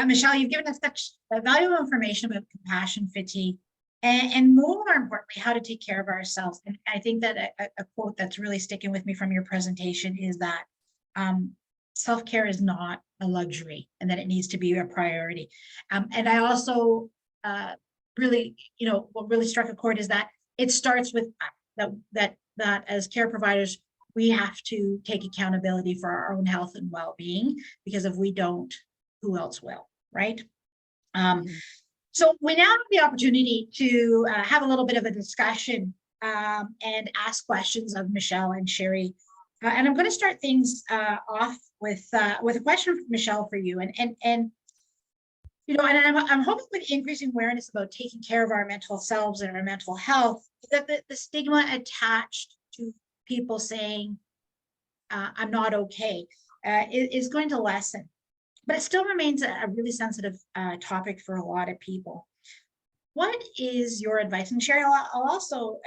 Michelle, you've given us such valuable information about compassion fatigue, and more importantly, how to take care of ourselves. And I think that a quote that's really sticking with me from your presentation is that self-care is not a luxury, and that it needs to be a priority. And I also really, you know, what really struck a chord is that it starts with that as care providers, we have to take accountability for our own health and well-being, because if we don't, who else will, right? So we now have the opportunity to have a little bit of a discussion and ask questions of Michelle and Sherry. And I'm going to start things off with a question from Michelle for you. And you know, and I'm hoping with increasing awareness about taking care of our mental selves and our mental health, that the stigma attached to people saying, I'm not okay, is going to lessen. But it still remains a really sensitive topic for a lot of people. What is your advice? And Sherry, I'll also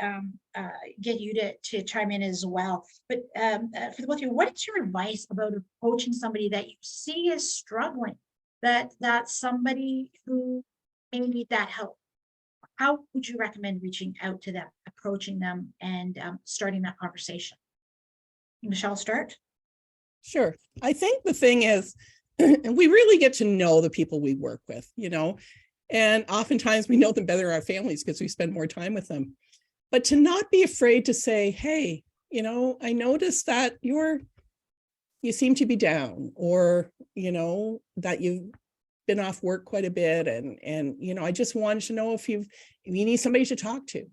get you to chime in as well. But for the both of you, what is your advice about approaching somebody that you see is struggling? That's somebody who may need that help. How would you recommend reaching out to them, approaching them, and starting that conversation? Michelle, start. Sure. I think the thing is, we really get to know the people we work with, you know, and oftentimes we know them better than our families because we spend more time with them. But to not be afraid to say, hey, you know, I noticed that you seem to be down, or, you know, that you've been off work quite a bit. And, you know, I just wanted to know if you need somebody to talk to,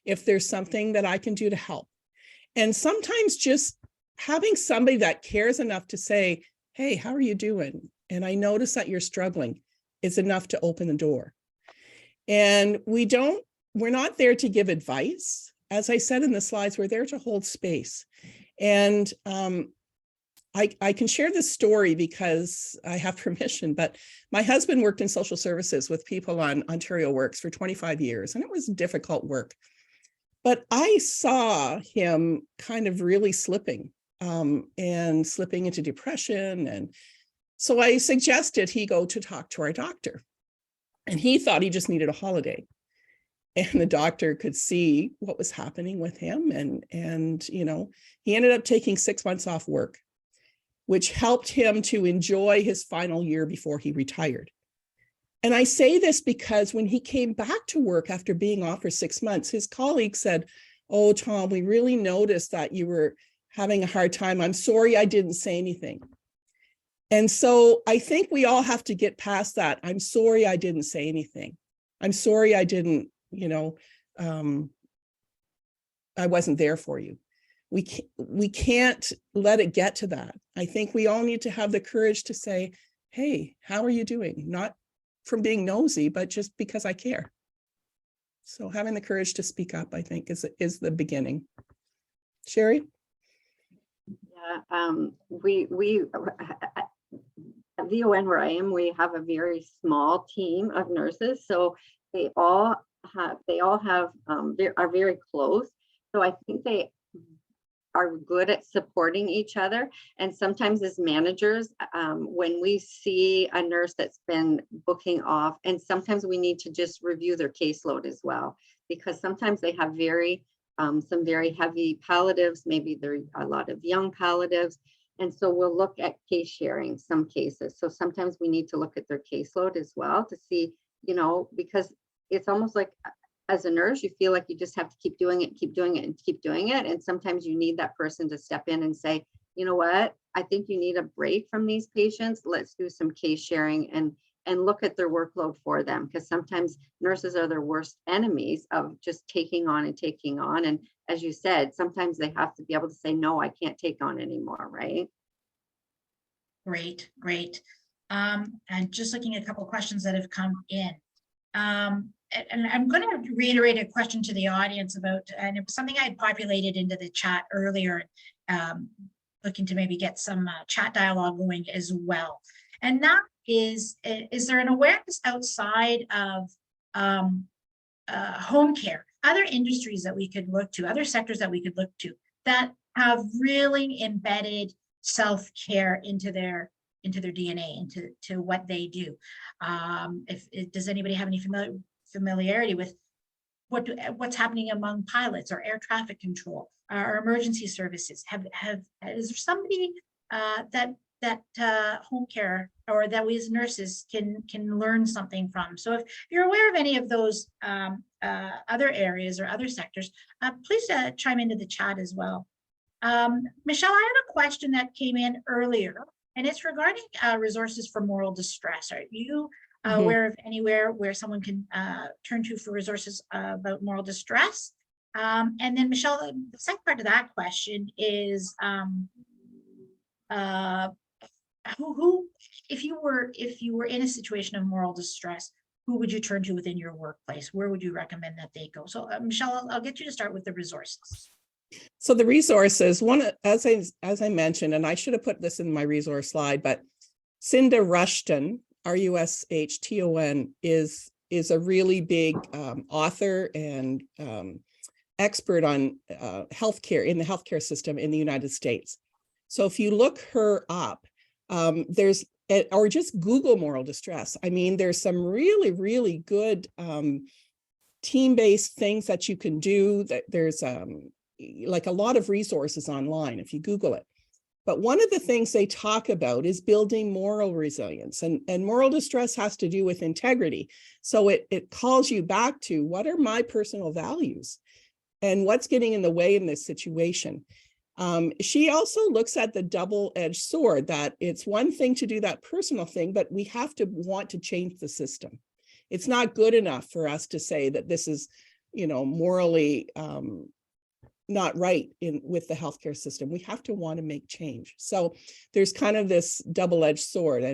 if there's something that I can do to help. And sometimes just having somebody that cares enough to say, hey, how are you doing? And I notice that you're struggling is enough to open the door. And we're not there to give advice. As I said in the slides, we're there to hold space. And I can share this story because I have permission, but my husband worked in social services with people on Ontario Works for 25 years, and it was difficult work. But I saw him kind of really slipping and slipping into depression. And so I suggested he go to talk to our doctor. And he thought he just needed a holiday. And the doctor could see what was happening with him. And you know, he ended up taking 6 months off work, which helped him to enjoy his final year before he retired. And I say this because when he came back to work after being off for 6 months, his colleagues said, oh, Tom, we really noticed that you were having a hard time. I'm sorry I didn't say anything. And so I think we all have to get past that. I'm sorry I didn't say anything. I'm sorry I didn't, you know, I wasn't there for you. We can't let it get to that. I think we all need to have the courage to say, hey, how are you doing? Not from being nosy, but just because I care. So having the courage to speak up, I think, is the beginning. Sherry? Yeah, we at VON where I am, we have a very small team of nurses, so they all have they are very close. So I think they are good at supporting each other. And sometimes as managers, when we see a nurse that's been booking off, and sometimes we need to just review their caseload as well, because sometimes they have some very heavy palliatives, maybe there are a lot of young palliatives. And so we'll look at case sharing some cases. So sometimes we need to look at their caseload as well to see, because it's almost like as a nurse, you feel like you just have to keep doing it, keep doing it, and keep doing it. And sometimes you need that person to step in and say, you know what, I think you need a break from these patients. Let's do some case sharing and look at their workload for them. Because sometimes nurses are their worst enemies of just taking on and taking on. And as you said, sometimes they have to be able to say, no, I can't take on anymore, right? Great, great. And just looking at a couple of questions that have come in. And I'm going to reiterate a question to the audience about, and it was something I had populated into the chat earlier, looking to maybe get some chat dialogue going as well. And that is there an awareness outside of home care, other industries that we could look to, other sectors that we could look to that have really embedded self-care into their DNA, into what they do? Does anybody have any familiarity with what's happening among pilots or air traffic control or emergency services? Is there somebody that home care or that we as nurses can learn something from? So if you're aware of any of those other areas or other sectors, please chime into the chat as well. Michelle, I had a question that came in earlier, and it's regarding resources for moral distress. Are you aware of anywhere where someone can turn to for resources about moral distress? And then Michelle, the second part of that question is, who, if you were in a situation of moral distress, who would you turn to within your workplace? Where would you recommend that they go? So Michelle, I'll get you to start with the resources. So the resources, as I mentioned, and I should have put this in my resource slide, but Cinda Rushton, Rushton, is a really big author and expert on healthcare in the healthcare system in the United States. So if you look her up, or just Google moral distress. I mean, there's some really, really good team-based things that you can do. That there's like a lot of resources online if you Google it. But one of the things they talk about is building moral resilience, and moral distress has to do with integrity. So it calls you back to, what are my personal values and what's getting in the way in this situation? She also looks at the double-edged sword, that it's one thing to do that personal thing, but we have to want to change the system. It's not good enough for us to say that this is, morally not right with the healthcare system. We have to want to make change. So there's kind of this double-edged sword,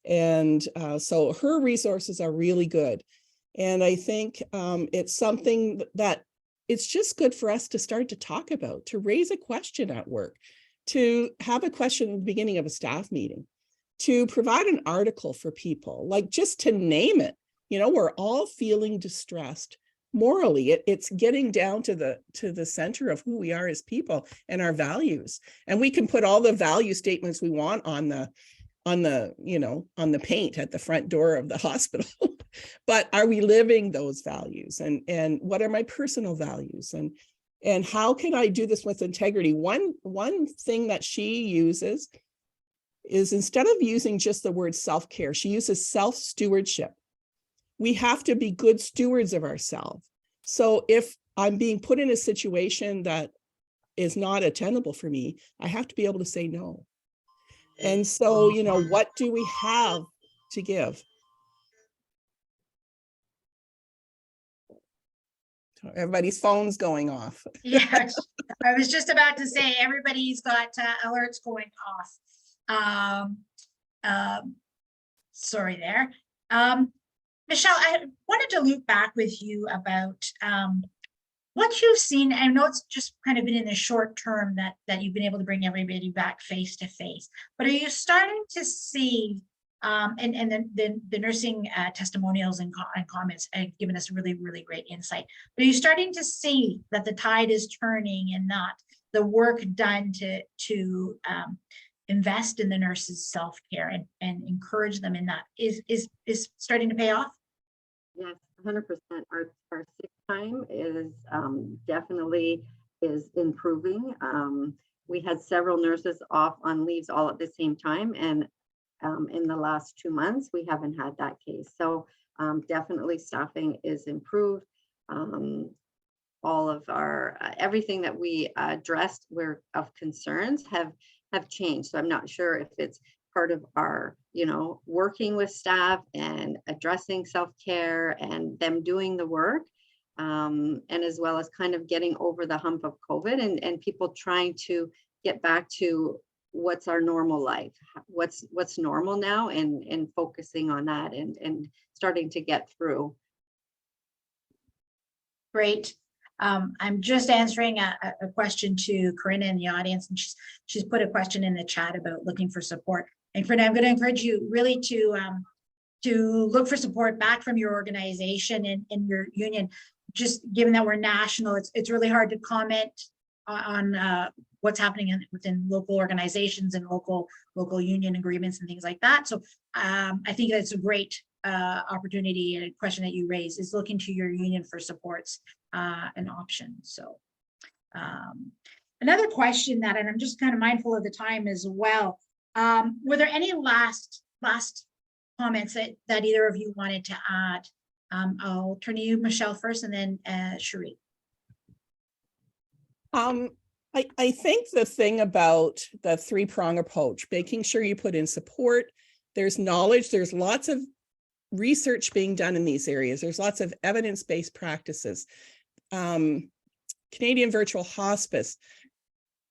and so her resources are really good. And I think it's something that it's just good for us to start to talk about, to raise a question at work, to have a question at the beginning of a staff meeting, to provide an article for people, like just to name it. We're all feeling distressed. Morally, it's getting down to the center of who we are as people and our values. And we can put all the value statements we want on the paint at the front door of the hospital. But are we living those values? And what are my personal values? And how can I do this with integrity? One thing that she uses is, instead of using just the word self-care, she uses self-stewardship. We have to be good stewards of ourselves. So if I'm being put in a situation that is not attainable for me, I have to be able to say no. And so, what do we have to give? Everybody's phone's going off. Yes, I was just about to say, everybody's got alerts going off. Sorry there. Michelle, I wanted to loop back with you about what you've seen. I know it's just kind of been in the short term that you've been able to bring everybody back face to face, but are you starting to see and then the nursing testimonials and comments have given us really, really great insight. But are you starting to see that the tide is turning and not the work done to invest in the nurses' self-care and encourage them in that is starting to pay off? Yes, 100%. Our sick time is definitely is improving. We had several nurses off on leaves all at the same time, and in the last 2 months, we haven't had that case. So definitely staffing is improved. All of our everything that we addressed were of concerns have changed. So I'm not sure if it's part of our, working with staff and addressing self-care and them doing the work, and as well as kind of getting over the hump of COVID and people trying to get back to what's our normal life, what's normal now, and focusing on that and starting to get through. Great. I'm just answering a question to Corinna in the audience, and she's put a question in the chat about looking for support. And Corinna, I'm going to encourage you really to look for support back from your organization and your union. Just given that we're national, it's really hard to comment on what's happening within local organizations and local union agreements and things like that. So I think that's a great opportunity, and a question that you raise is looking to your union for supports an option. So another question that, and I'm just kind of mindful of the time as well, were there any last comments that either of you wanted to add? I'll turn to you, Michelle, first, and then Cherie. I think the thing about the three-prong approach, making sure you put in support, there's knowledge, there's lots of research being done in these areas. There's lots of evidence-based practices. Canadian Virtual Hospice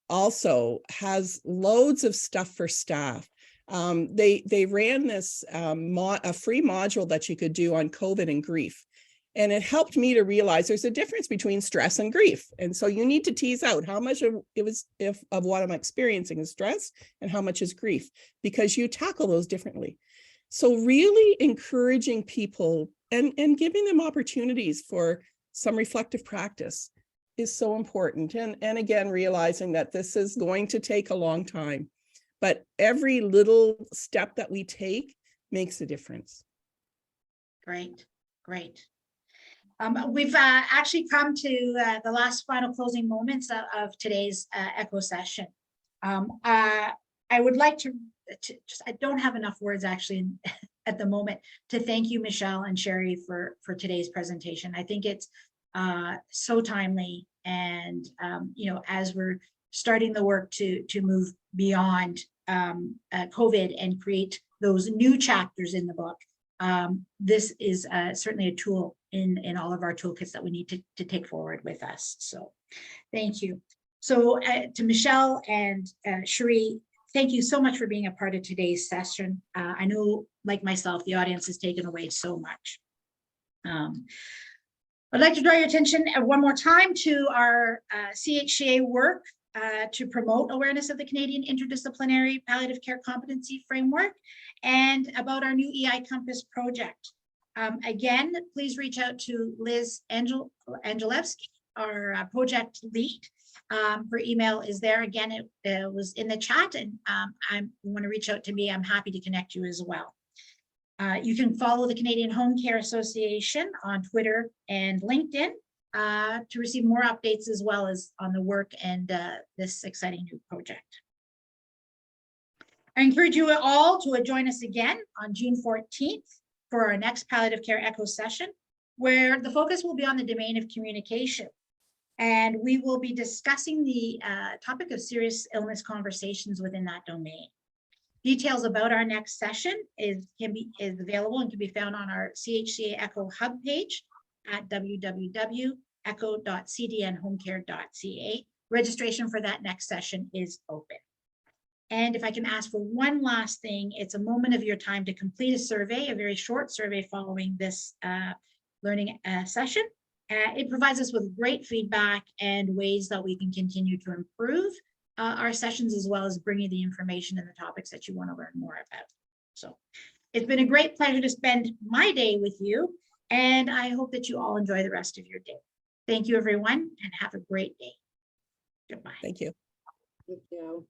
also has loads of stuff for staff. They ran this a free module that you could do on COVID and grief. And it helped me to realize there's a difference between stress and grief. And so you need to tease out how much of what I'm experiencing is stress and how much is grief, because you tackle those differently. So really encouraging people and giving them opportunities for some reflective practice is so important. And again, realizing that this is going to take a long time, but every little step that we take makes a difference. Great. We've actually come to the last final closing moments of today's ECHO session. I would like to just, I don't have enough words actually at the moment to thank you, Michelle and Sherry, for today's presentation. I think it's so timely, and as we're starting the work to move beyond COVID and create those new chapters in the book, this is certainly a tool in all of our toolkits that we need to take forward with us. So thank you. So to Michelle and Cherie, thank you so much for being a part of today's session. I know, like myself, the audience has taken away so much. I'd like to draw your attention one more time to our CHCA work to promote awareness of the Canadian Interdisciplinary Palliative Care Competency Framework and about our new EI Compass project. Again, please reach out to Liz Angelewski, our project lead. Her email is there. Again, it was in the chat, and you want to reach out to me, I'm happy to connect you as well. You can follow the Canadian Home Care Association on Twitter and LinkedIn to receive more updates, as well as on the work and this exciting new project. I encourage you all to join us again on June 14th for our next palliative care ECHO session, where the focus will be on the domain of communication. And we will be discussing the topic of serious illness conversations within that domain. Details about our next session is available and can be found on our CHCA ECHO Hub page at www.echo.cdnhomecare.ca. Registration for that next session is open. And if I can ask for one last thing, it's a moment of your time to complete a survey, a very short survey following this learning session. It provides us with great feedback and ways that we can continue to improve our sessions, as well as bringing the information and the topics that you want to learn more about. So it's been a great pleasure to spend my day with you, and I hope that you all enjoy the rest of your day. Thank you, everyone, and have a great day. Goodbye. Thank you. Thank you.